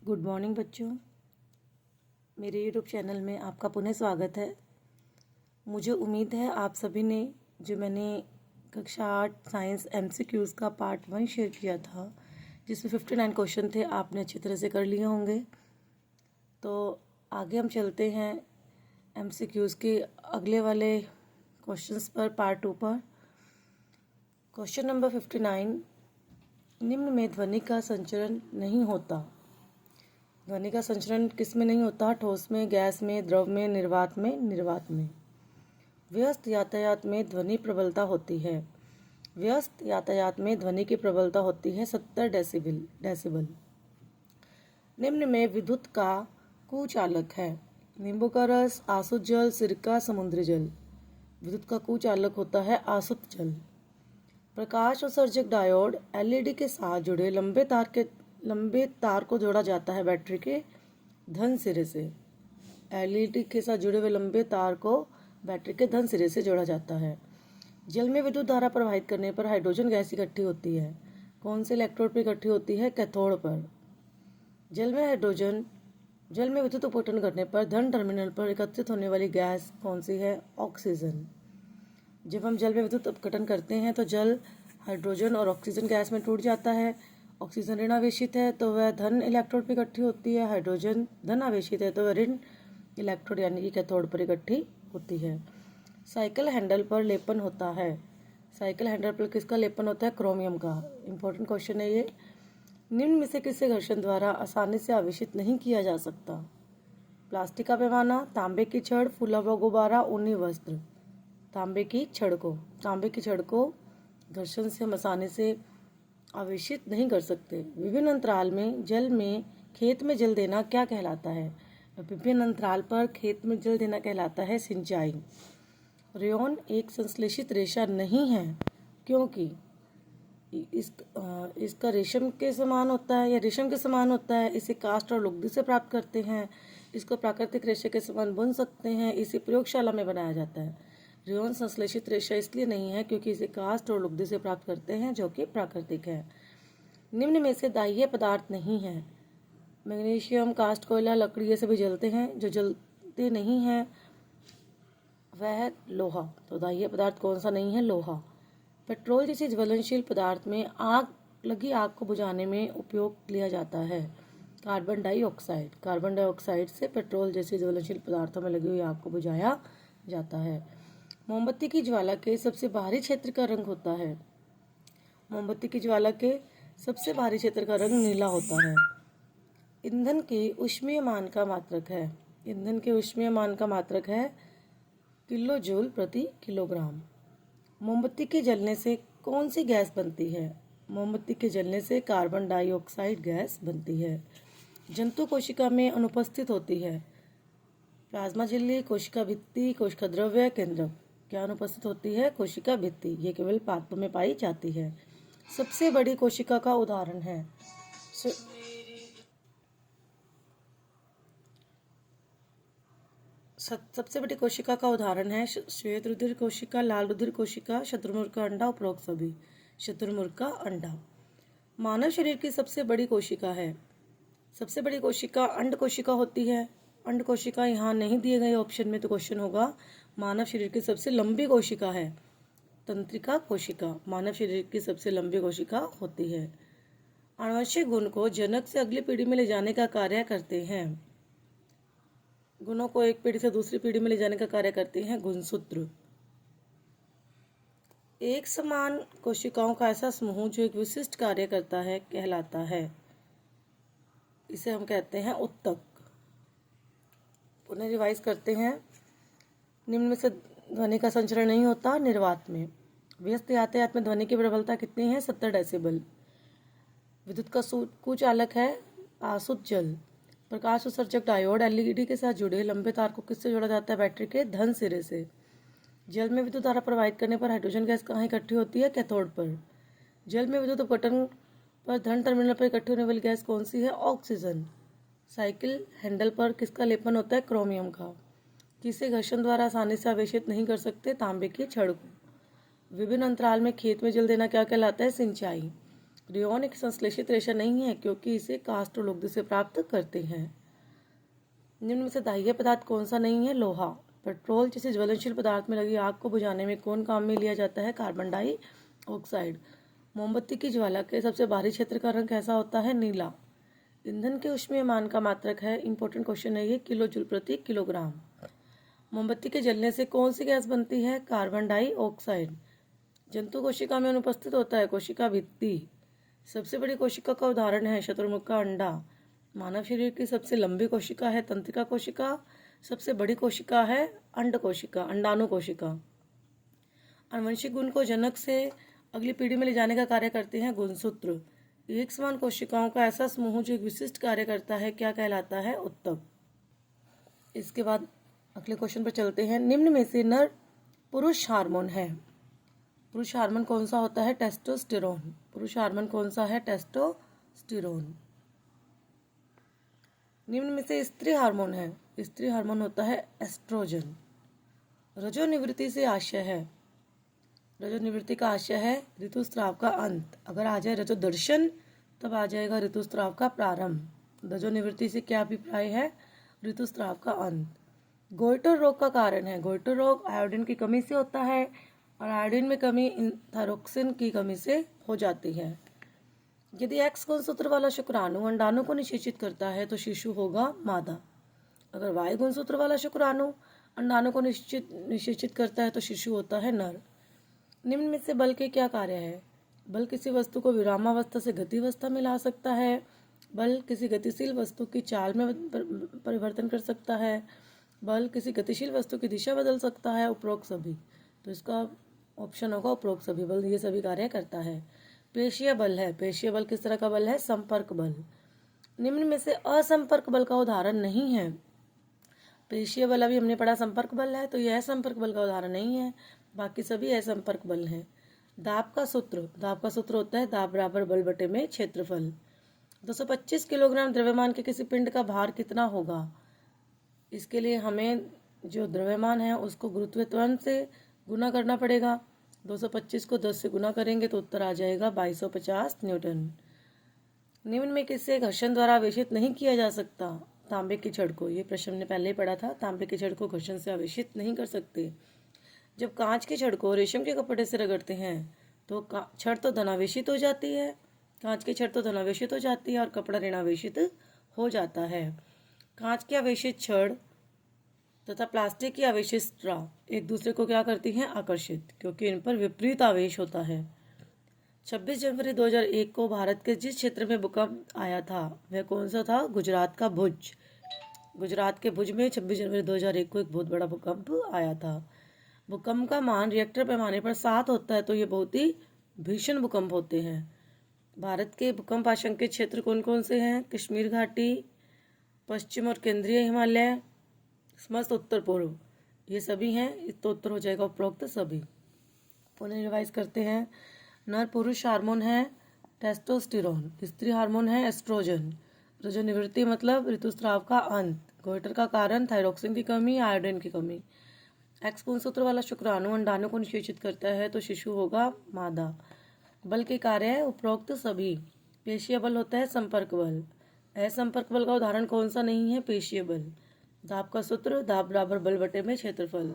Good morning बच्चों, मेरे YouTube channel में आपका पुनः स्वागत है। मुझे उम्मीद है आप सभी ने जो मैंने कक्षा 8 साइंस MCQs का पार्ट 1 शेयर किया था, जिसमें 59 क्वेश्चन थे, आपने अच्छी तरह से कर लिए होंगे। तो आगे हम चलते हैं MCQs के अगले वाले क्वेश्चंस पर, पार्ट 2 पर। क्वेश्चन नंबर 59, निम्न में ध्वनि का संचरण नहीं होता। ध्वनि का संचरण किस में नहीं होता? ठोस में, गैस में, द्रव में, निर्वात में, निर्वात में। व्यस्त यातायात में ध्वनि प्रबलता होती है। व्यस्त यातायात में ध्वनि की प्रबलता होती है 70 डेसिबल। निम्न में विद्युत का कुचालक है। नींबू का रस, आसुत जल, सिरका, समुद्री जल। विद्युत का कुचालक होता है आसुत जल। प्रकाश उत्सर्जक डायोड LED के साथ जुड़े लंबे तार को जोड़ा जाता है बैटरी के धन सिरे से। LED के साथ जुड़े हुए लंबे तार को बैटरी के धन सिरे से जोड़ा जाता है। जल में विद्युत धारा प्रवाहित करने पर हाइड्रोजन गैस इकट्ठी होती है। कौन से इलेक्ट्रोड पर इकट्ठी होती है? कैथोड पर। जल में विद्युत अपघटन करने पर धन टर्मिनल पर एकत्रित होने वाली गैस कौन सी है? ऑक्सीजन। जब हम जल में विद्युत अपघटन करते हैं तो जल हाइड्रोजन और ऑक्सीजन गैस में टूट जाता है। ऑक्सीजन ऋण आवेशित है तो वह धन इलेक्ट्रोड पर इकट्ठी होती है। हाइड्रोजन धन आवेशित है तो वह ऋण इलेक्ट्रोड यानी कि कैथोड पर इकट्ठी होती है। साइकिल हैंडल पर लेपन होता है। साइकिल हैंडल पर किसका लेपन होता है? क्रोमियम का। इंपॉर्टेंट क्वेश्चन है ये। निम्न में से किसे घर्षण द्वारा आसानी से आवेशित नहीं किया जा सकता? प्लास्टिक का पैमाना, तांबे की छड़, फूला हुआ गुब्बारा, ऊनी वस्त्र। तांबे की छड़ को घर्षण से हम आसानी से आवेशित नहीं कर सकते। विभिन्न अंतराल में जल में खेत में जल देना क्या कहलाता है? विभिन्न अंतराल पर खेत में जल देना कहलाता है सिंचाई। रेयॉन एक संश्लेषित रेशा नहीं है क्योंकि इसका रेशम के समान होता है या रेशम के समान होता है। इसे काष्ठ और लुगदी से प्राप्त करते हैं। इसको प्राकृतिक रेशे के समान बुन सकते हैं। इसे प्रयोगशाला में बनाया जाता है। रेयॉन संश्लेषित रेशा इसलिए नहीं है क्योंकि इसे काष्ठ और लुगदी से प्राप्त करते हैं, जो कि प्राकृतिक है। निम्न में से दाह्य पदार्थ नहीं है। मैग्नीशियम, काष्ठ, कोयला, लकड़ी ये सभी जलते हैं। जो जलते नहीं हैं वह लोहा। तो दाह्य पदार्थ कौन सा नहीं है? लोहा। पेट्रोल जैसे ज्वलनशील पदार्थ में लगी आग को बुझाने में उपयोग लिया जाता है कार्बन डाइऑक्साइड से पेट्रोल जैसे ज्वलनशील पदार्थों में लगी हुई आग को बुझाया जाता है। मोमबत्ती की ज्वाला के सबसे बाहरी क्षेत्र का रंग होता है। मोमबत्ती की ज्वाला के सबसे बाहरी क्षेत्र का रंग नीला होता है। ईंधन के ऊष्मीय मान का मात्रक है किलो जूल प्रति किलोग्राम। मोमबत्ती के जलने से कौन सी गैस बनती है? मोमबत्ती के जलने से कार्बन डाइऑक्साइड गैस बनती है। जंतु कोशिका में अनुपस्थित होती है। प्लाज्मा झिल्ली, कोशिका भित्ति, कोशिका द्रव्य, केंद्रक। क्या अनुपस्थित होती है? कोशिका भित्ति। ये केवल पादपों में पाई जाती है। सबसे बड़ी कोशिका का उदाहरण है सबसे बड़ी कोशिका का उदाहरण है श्वेत रुधिर कोशिका, लाल रुधिर कोशिका, शुतुरमुर्ग का अंडा, उपरोक्त सभी। शुतुरमुर्ग का अंडा मानव शरीर की सबसे बड़ी कोशिका है। सबसे बड़ी कोशिका अंड कोशिका होती है। अंड कोशिका यहाँ नहीं दिए गए ऑप्शन में, तो क्वेश्चन होगा मानव शरीर की सबसे लंबी कोशिका है तंत्रिका कोशिका। मानव शरीर की सबसे लंबी कोशिका होती है। आनुवंशिक गुण को जनक से अगली पीढ़ी में ले जाने का कार्य करते हैं। गुणों को एक पीढ़ी से दूसरी पीढ़ी में ले जाने का कार्य करते हैं गुणसूत्र। एक समान कोशिकाओं का ऐसा समूह जो एक विशिष्ट कार्य करता है कहलाता है, इसे हम कहते हैं उत्तक। पुनः रिवाइज करते हैं। निम्न में से ध्वनि का संचरण नहीं होता निर्वात में। व्यस्त यातायात में ध्वनि की प्रबलता कितनी है? 70 डेसिबल। विद्युत का कुचालक है आसुत जल। प्रकाश उत्सर्जक डायोड LED के साथ जुड़े लंबे तार को किससे जोड़ा जाता है? बैटरी के धन सिरे से। जल में विद्युत धारा प्रवाहित करने पर हाइड्रोजन गैस कहाँ इकट्ठी होती है? कैथोड पर। जल में विद्युत अपघटन पर धन टर्मिनल पर इकट्ठी होने वाली गैस कौन सी है? ऑक्सीजन। साइकिल हैंडल पर किसका लेपन होता है? क्रोमियम का। किसे घर्षण द्वारा आसानी से आवेशित नहीं कर सकते? तांबे की छड़ को। विभिन्न अंतराल में खेत में जल देना क्या कहलाता है? सिंचाई। रेयॉन एक संश्लेषित रेशा नहीं है क्योंकि इसे कास्ट और लुगदी से प्राप्त करते हैं। निम्न में से दाह्य पदार्थ कौन सा नहीं है? लोहा। पेट्रोल जैसे ज्वलनशील पदार्थ में लगी आग को बुझाने में कौन काम में लिया जाता है? Carbon dioxide. मोमबत्ती की ज्वाला के सबसे बाहरी क्षेत्र का रंग कैसा होता है? नीला। ईंधन के ऊष्मीयमान का मात्रक है, इंपॉर्टेंट क्वेश्चन है ये, किलो जूल प्रति किलोग्राम। मोमबत्ती के जलने से कौन सी गैस बनती है? Carbon dioxide. जंतु कोशिका में अनुपस्थित होता है? कोशिका भित्ति। सबसे बड़ी कोशिका का उदाहरण है शतुरमुर्ग का अंडा। मानव शरीर की सबसे लंबी कोशिका है तंत्रिका कोशिका। सबसे बड़ी कोशिका है अंड कोशिका, अंडाणु कोशिका। आनुवंशिक गुण को जनक से अगली पीढ़ी में ले जाने का कार्य करते हैं गुणसूत्र। एक समान कोशिकाओं का ऐसा समूह जो एक विशिष्ट कार्य करता है क्या कहलाता है? उत्तक। इसके बाद अगले क्वेश्चन पर चलते हैं। निम्न में से नर पुरुष हार्मोन है। पुरुष हार्मोन कौन सा होता है? टेस्टोस्टेरोन। पुरुष हार्मोन कौन सा है? टेस्टोस्टेरोन। निम्न में से स्त्री हार्मोन है। स्त्री हार्मोन होता है एस्ट्रोजन। रजोनिवृत्ति से आशय है। रजोनिवृत्ति का आशय है ऋतुस्राव का अंत। अगर आ जाए रजोदर्शन तब आ जाएगा ऋतुस्राव का प्रारंभ। रजोनिवृत्ति से क्या अभिप्राय है? ऋतुस्राव का अंत। गोइटर रोग का कारण है। गोइटर रोग आयोडीन की कमी से होता है और आयोडीन में कमी थायरोक्सिन की कमी से हो जाती है। यदि एक्स गुणसूत्र वाला शुक्राणु अंडाणु को निषेचित करता है तो शिशु होगा मादा। अगर वाई गुणसूत्र वाला शुक्राणु अंडाणु को निषेचित करता है तो शिशु होता है नर। निम्न में से बल के क्या कार्य है? बल किसी वस्तु को विरामावस्था से गतिवस्था में ला सकता है। बल किसी गतिशील वस्तु की चाल में परिवर्तन कर सकता है। बल किसी गतिशील वस्तु की दिशा बदल सकता है। उपरोक्त सभी, तो इसका ऑप्शन होगा उपरोक्त सभी। बल ये सभी कार्य करता है। पेशीय बल है। पेशीय बल किस तरह का बल है? संपर्क बल। निम्न में से असंपर्क बल का उदाहरण नहीं है। पेशीय बल अभी हमने पढ़ा संपर्क बल है, तो यह संपर्क बल का उदाहरण नहीं है, बाकी सभी असंपर्क बल हैं। दाब का सूत्र। दाब का सूत्र होता है दाब बराबर बल बटे में क्षेत्रफल। 225 किलोग्राम द्रव्यमान के किसी पिंड का भार कितना होगा? इसके लिए हमें जो द्रव्यमान है उसको गुरुत्व त्वरण से गुना करना पड़ेगा। 225 को 10 से गुना करेंगे तो उत्तर आ जाएगा 2250 न्यूटन। निम्न में किससे घर्षण द्वारा आवेशित नहीं किया जा सकता? तांबे की छड़ को। ये प्रश्न हमने पहले ही पढ़ा था। तांबे की छड़ को घर्षण से आवेशित नहीं कर सकते। जब कांच की छड़ को रेशम के कपड़े से रगड़ते हैं तो छड़ तो धनावेशित हो जाती है। कांच की छड़ तो धनावेशित हो जाती है और कपड़ा ऋणावेशित हो जाता है। कांच की आवेशित छड़ तथा प्लास्टिक की आवेशित स्ट्रॉ एक दूसरे को क्या करती हैं? आकर्षित, क्योंकि इन पर विपरीत आवेश होता है। 26 जनवरी 2001 को भारत के जिस क्षेत्र में भूकंप आया था वह कौन सा था? गुजरात का भुज। गुजरात के भुज में 26 जनवरी 2001 को एक बहुत बड़ा भूकंप आया था। भूकंप का मान रिएक्टर पैमाने पर 7 होता है तो ये बहुत ही भीषण भूकंप होते हैं। भारत के भूकंप आशंकित क्षेत्र कौन कौन से हैं? कश्मीर घाटी, पश्चिम और केंद्रीय हिमालय, समस्त उत्तर पूर्व, ये सभी हैं। तो उत्तर हो जाएगा उपरोक्त सभी। पुनः रिवाइज करते हैं। नर पुरुष हार्मोन है टेस्टोस्टेरोन। स्त्री हार्मोन है एस्ट्रोजन। रजोनिवृत्ति मतलब ऋतुस्राव का अंत। गोइटर का कारण थायरोक्सिन की कमी, आयोडीन की कमी। एक्स गुणसूत्र वाला शुक्राणु अंडाणु को निषेचित करता है तो शिशु होगा मादा। बल के कार्य है उपरोक्त सभी। पेशीय बल होता है संपर्क बल। असंपर्क बल का उदाहरण कौन सा नहीं है? पेशीय बल। दाब का सूत्र दाब बराबर बल बटे में क्षेत्रफल।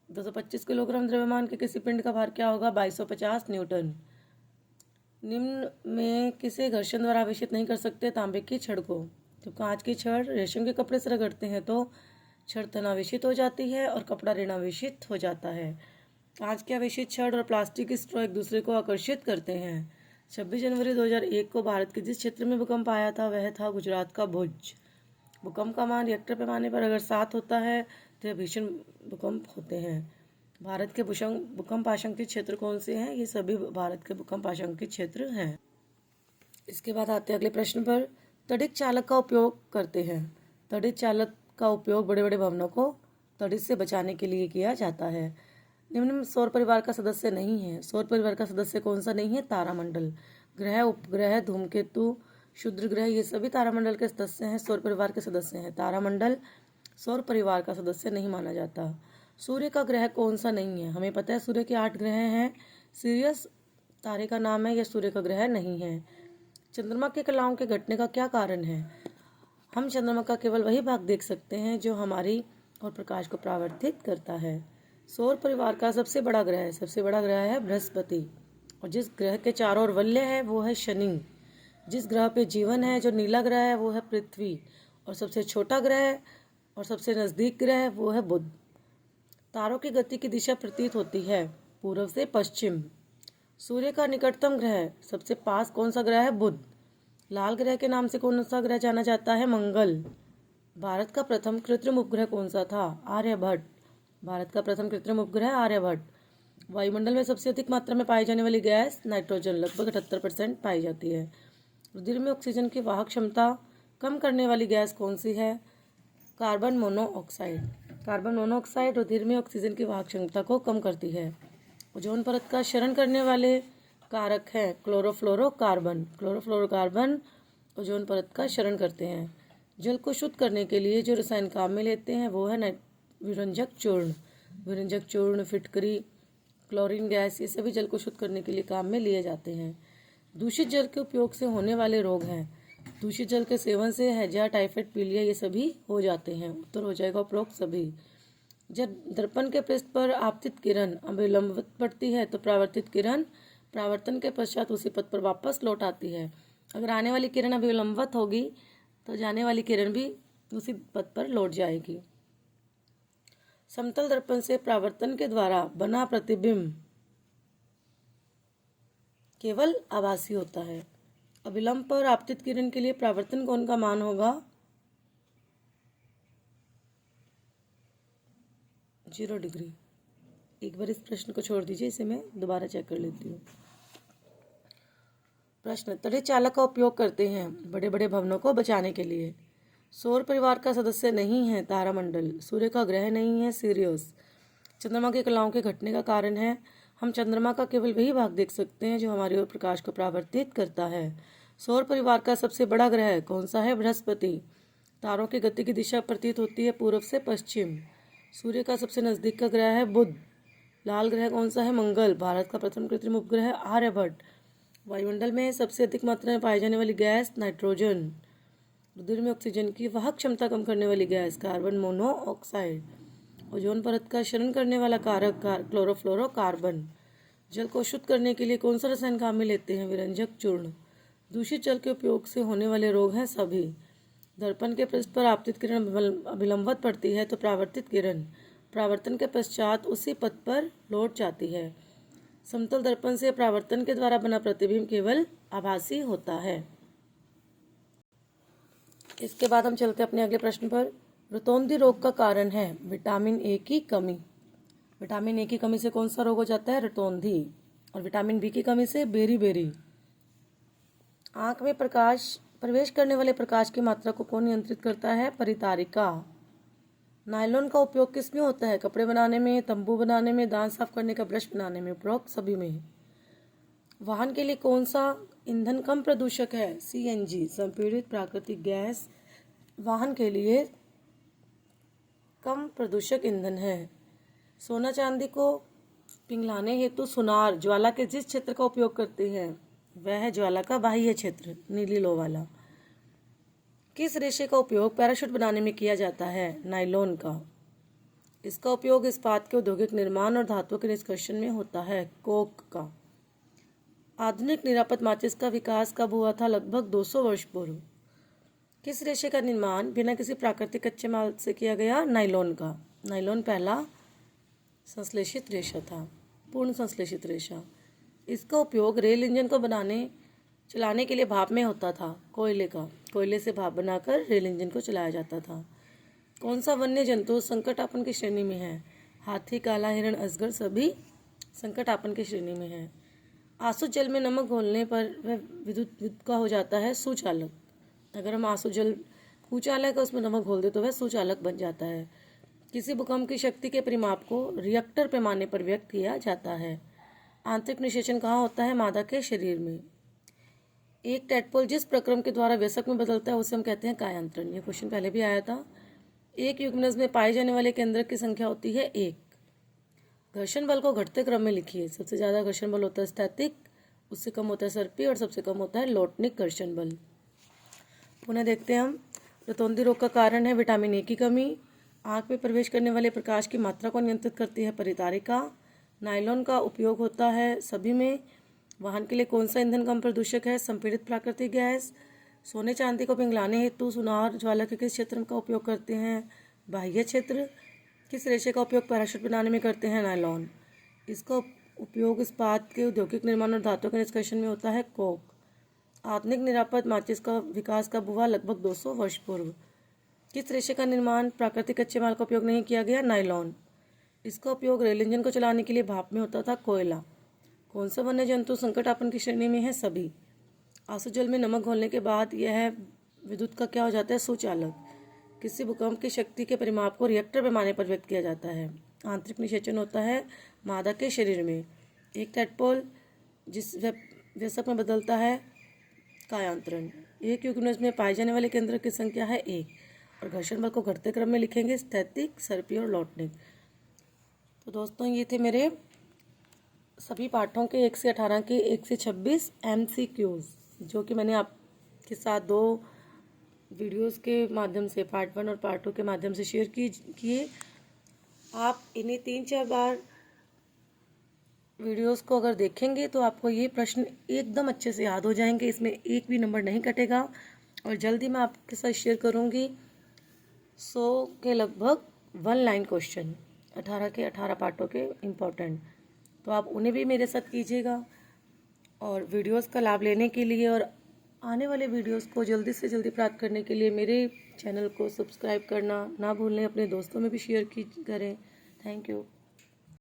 225 किलोग्राम द्रव्यमान के किसी पिंड का भार क्या होगा? 2250 न्यूटन। निम्न में किसे घर्षण द्वारा आवेशित नहीं कर सकते? तांबे की छड़ को। जब कांच की छड़ रेशम के कपड़े से रगड़ते हैं तो छड़ धनावेशित हो जाती है और कपड़ा ऋणावेशित हो जाता है। कांच की आवेशित छड़ और प्लास्टिक की स्ट्रॉ एक दूसरे को आकर्षित करते हैं। 26 जनवरी 2001 को भारत के जिस क्षेत्र में भूकंप आया था वह था गुजरात का भुज। भूकंप का मान रिएक्टर पैमाने पर अगर 7 होता है तो यह भीषण भूकंप होते हैं। भारत के भूकंप आशंकित क्षेत्र कौन से हैं? ये सभी भारत के भूकंप आशंकित क्षेत्र हैं। इसके बाद आते हैं अगले प्रश्न पर। तड़ित चालक का उपयोग करते हैं। तड़ित चालक का उपयोग बड़े बड़े भवनों को तड़ित से बचाने के लिए किया जाता है। निम्न में सौर परिवार का सदस्य नहीं है। सौर परिवार का सदस्य कौन सा नहीं है? तारामंडल। ग्रह, उपग्रह, धूमकेतु, क्षुद्र ग्रह, ये सभी तारामंडल के सदस्य हैं, सौर परिवार के सदस्य हैं। तारामंडल सौर परिवार का सदस्य नहीं माना जाता। सूर्य का ग्रह कौन सा नहीं है? हमें पता है सूर्य के 8 ग्रह हैं। सीरियस, तारे का नाम है या सूर्य का ग्रह नहीं है। चंद्रमा के कलाओं के घटने का क्या कारण है? हम चंद्रमा का केवल वही भाग देख सकते हैं जो हमारी और प्रकाश को परावर्तित करता है। सौर परिवार का सबसे बड़ा ग्रह है बृहस्पति, और जिस ग्रह के चारों ओर वलय है वो है शनि। जिस ग्रह पे जीवन है, जो नीला ग्रह है, वो है पृथ्वी, और सबसे छोटा ग्रह और सबसे नज़दीक ग्रह वो है बुध। तारों की गति की दिशा प्रतीत होती है पूर्व से पश्चिम। सूर्य का निकटतम ग्रह सबसे पास कौन सा ग्रह है? बुध। लाल ग्रह के नाम से कौन सा ग्रह जाना जाता है? मंगल। भारत का प्रथम कृत्रिम उपग्रह कौन सा था? आर्यभट्ट। भारत का प्रथम कृत्रिम उपग्रह आर्यभट्ट। वायुमंडल में सबसे अधिक मात्रा में पाई जाने वाली गैस नाइट्रोजन, लगभग 78% पाई जाती है। रुधिर में ऑक्सीजन की वाहक क्षमता कम करने वाली गैस कौन सी है? Carbon monoxide. कार्बन मोनोऑक्साइड रुधिर में ऑक्सीजन की वाहक क्षमता को कम करती है। ओजोन परत का क्षरण करने वाले कारक हैं क्लोरोफ्लोरोकार्बन। क्लोरोफ्लोरोकार्बन ओजोन परत का क्षरण करते हैं। जल को शुद्ध करने के लिए जो रसायन काम में लेते हैं वो है विरंजक चूर्ण। विरंजक चूर्ण, फिटकरी, क्लोरीन गैस, ये सभी जल को शुद्ध करने के लिए काम में लिए जाते हैं। दूषित जल के उपयोग से होने वाले रोग हैं। दूषित जल के सेवन से हैजा, टाइफाइड, पीलिया ये सभी हो जाते हैं। उत्तर हो जाएगा उपरोक्त सभी। जब दर्पण के पृष्ठ पर आपतित किरण अभिलंबित पड़ती है तो परावर्तित किरण परावर्तन के पश्चात उसी पथ पर वापस लौट आती है। अगर आने वाली किरण अभिलंबित होगी तो जाने वाली किरण भी उसी पथ पर लौट जाएगी। समतल दर्पण से परावर्तन के द्वारा बना प्रतिबिंब केवल आभासी होता है। अभिलंब पर आपतित किरण के लिए परावर्तन कोण का मान होगा 0 डिग्री। एक बार इस प्रश्न को छोड़ दीजिए, इसे मैं दोबारा चेक कर लेती हूँ। प्रश्न, तड़े चालक का उपयोग करते हैं बड़े बड़े भवनों को बचाने के लिए। सौर परिवार का सदस्य नहीं है तारामंडल। सूर्य का ग्रह नहीं है सीरियस। चंद्रमा के कलाओं के घटने का कारण है हम चंद्रमा का केवल वही भाग देख सकते हैं जो हमारी ओर प्रकाश को परावर्तित करता है। सौर परिवार का सबसे बड़ा ग्रह कौन सा है? बृहस्पति। तारों की गति की दिशा प्रतीत होती है पूर्व से पश्चिम। सूर्य का सबसे नज़दीक का ग्रह है बुध। लाल ग्रह कौन सा है? मंगल। भारत का प्रथम कृत्रिम उपग्रह है आर्यभट्ट। वायुमंडल में सबसे अधिक मात्रा में पाई जाने वाली गैस नाइट्रोजन। रुधिर में ऑक्सीजन की वाहक क्षमता कम करने वाली गैस कार्बन मोनोऑक्साइड। ओजोन परत का क्षरण करने वाला कारक क्लोरोफ्लोरोकार्बन। जल को शुद्ध करने के लिए कौन सा रसायन काम में लेते हैं? विरंजक चूर्ण। दूषित जल के उपयोग से होने वाले रोग हैं सभी। दर्पण के पृष्ठ पर आपतित किरण अभिलंबित पड़ती है तो परावर्तित किरण परावर्तन के पश्चात उसी पथ पर लौट जाती है। समतल दर्पण से परावर्तन के द्वारा बना प्रतिबिंब केवल आभासी होता है। इसके बाद हम चलते हैं अपने अगले प्रश्न पर। रतौंधी रोग का कारण है विटामिन ए की कमी। विटामिन ए की कमी से कौन सा रोग हो जाता है? रतौंधी। और विटामिन बी की कमी से बेरी। आंख में प्रवेश करने वाले प्रकाश की मात्रा को कौन नियंत्रित करता है? परितारिका। नायलॉन का उपयोग किस में होता है? कपड़े बनाने में, तंबू बनाने में, दांत साफ करने का ब्रश बनाने में, उपरोक्त सभी में। वाहन के लिए कौन सा ईंधन कम प्रदूषक है? सीएनजी, संपीड़ित प्राकृतिक गैस वाहन के लिए कम प्रदूषक ईंधन है। सोना चांदी को पिघलाने हेतु सुनार ज्वाला के जिस क्षेत्र का उपयोग करते हैं वह है ज्वाला का बाह्य क्षेत्र, नीली लो वाला। किस रेशे का उपयोग पैराशूट बनाने में किया जाता है? नायलॉन का। इसका उपयोग इस्पात के औद्योगिक निर्माण और धातुओं के निष्कर्षण में होता है, कोक का। आधुनिक निरापद माचिस का विकास कब हुआ था? लगभग 200 वर्ष पूर्व। किस रेशे का निर्माण बिना किसी प्राकृतिक कच्चे माल से किया गया? नायलॉन का। नायलॉन पहला संश्लेषित रेशा था, पूर्ण संश्लेषित रेशा। इसका उपयोग रेल इंजन को चलाने के लिए भाप में होता था, कोयले का। कोयले से भाप बनाकर रेल इंजन को चलाया जाता था। कौन सा वन्य जंतु संकटापन की श्रेणी में है? हाथी, काला हिरण, अजगर सभी संकटापन की श्रेणी में है। आसुत जल में नमक घोलने पर वह विद्युत का हो जाता है सुचालक। अगर हम आसुत जल कुचालक है उसमें नमक घोल दे तो वह सुचालक बन जाता है। किसी भूकंप की शक्ति के परिमाप को रिएक्टर पैमाने पर व्यक्त किया जाता है। आंतरिक निषेचन कहाँ होता है? मादा के शरीर में। एक टैडपोल जिस प्रक्रम के द्वारा वयस्क में बदलता है उसे हम कहते हैं कायांतरण। ये क्वेश्चन पहले भी आया था। एक युग्मनज में पाए जाने वाले केंद्रक की संख्या होती है 1। घर्षण बल को घटते क्रम में लिखिए। सबसे ज़्यादा घर्षण बल होता है स्टैटिक उससे कम होता है सर्पी और सबसे कम होता है लोटनिक घर्षण बल। पुनः देखते हैं हम, रतौंधी रोग का कारण है विटामिन ए की कमी। आँख में प्रवेश करने वाले प्रकाश की मात्रा को नियंत्रित करती है परितारिका। नायलॉन का उपयोग होता है सभी में। वाहन के लिए कौन सा ईंधन कम प्रदूषक है? संपीड़ित प्राकृतिक गैस। सोने चांदी को पिघलाने हेतु सुनार ज्वाला के किस क्षेत्र का उपयोग करते हैं? बाह्य क्षेत्र। किस रेशे का उपयोग पैराशूट बनाने में करते हैं? नायलॉन। इसका उपयोग इस्पात के औद्योगिक निर्माण और धातु के निष्कर्षण में होता है। कोक। आधुनिक निरापद माचिस का विकास कब हुआ? लगभग 200 वर्ष पूर्व। किस रेशे का निर्माण प्राकृतिक कच्चे माल का उपयोग नहीं किया गया? नायलॉन। इसका उपयोग रेल इंजन को चलाने के लिए भाप में होता था। कोयला। कौन सा वन्य जंतु संकटापन्न की श्रेणी में है? सभी। आंसू जल में नमक घोलने के बाद यह विद्युत का क्या हो जाता है? सुचालक। किसी भूकंप की शक्ति के परिमाप को रिएक्टर पैमाने पर व्यक्त किया जाता है। आंतरिक निषेचन होता है मादा के शरीर में। एक टैडपोल जिस व्यस्क में बदलता है कायांतरण। एक यूग्नस में पाए जाने वाले केंद्र की संख्या है 1 और घर्षण बल को घटते क्रम में लिखेंगे, स्थैतिक, सर्पी और लोटनिक। तो दोस्तों ये थे मेरे सभी पाठों के 1 से 18 के 1 से 26 MCQs, जो कि मैंने आपके साथ 2 वीडियोस के माध्यम से पार्ट 1 और पार्ट 2 के माध्यम से शेयर किए। आप इन्हें 3-4 बार वीडियोस को अगर देखेंगे तो आपको ये प्रश्न एकदम अच्छे से याद हो जाएंगे, इसमें एक भी नंबर नहीं कटेगा। और जल्दी मैं आपके साथ शेयर करूँगी 100 के लगभग 1 लाइन क्वेश्चन, 18 के 18 पार्टों के इम्पोर्टेंट, तो आप उन्हें भी मेरे साथ कीजिएगा। और वीडियोस का लाभ लेने के लिए और आने वाले वीडियोस को जल्दी से जल्दी प्राप्त करने के लिए मेरे चैनल को सब्सक्राइब करना ना भूलें, अपने दोस्तों में भी शेयर करें। Thank you.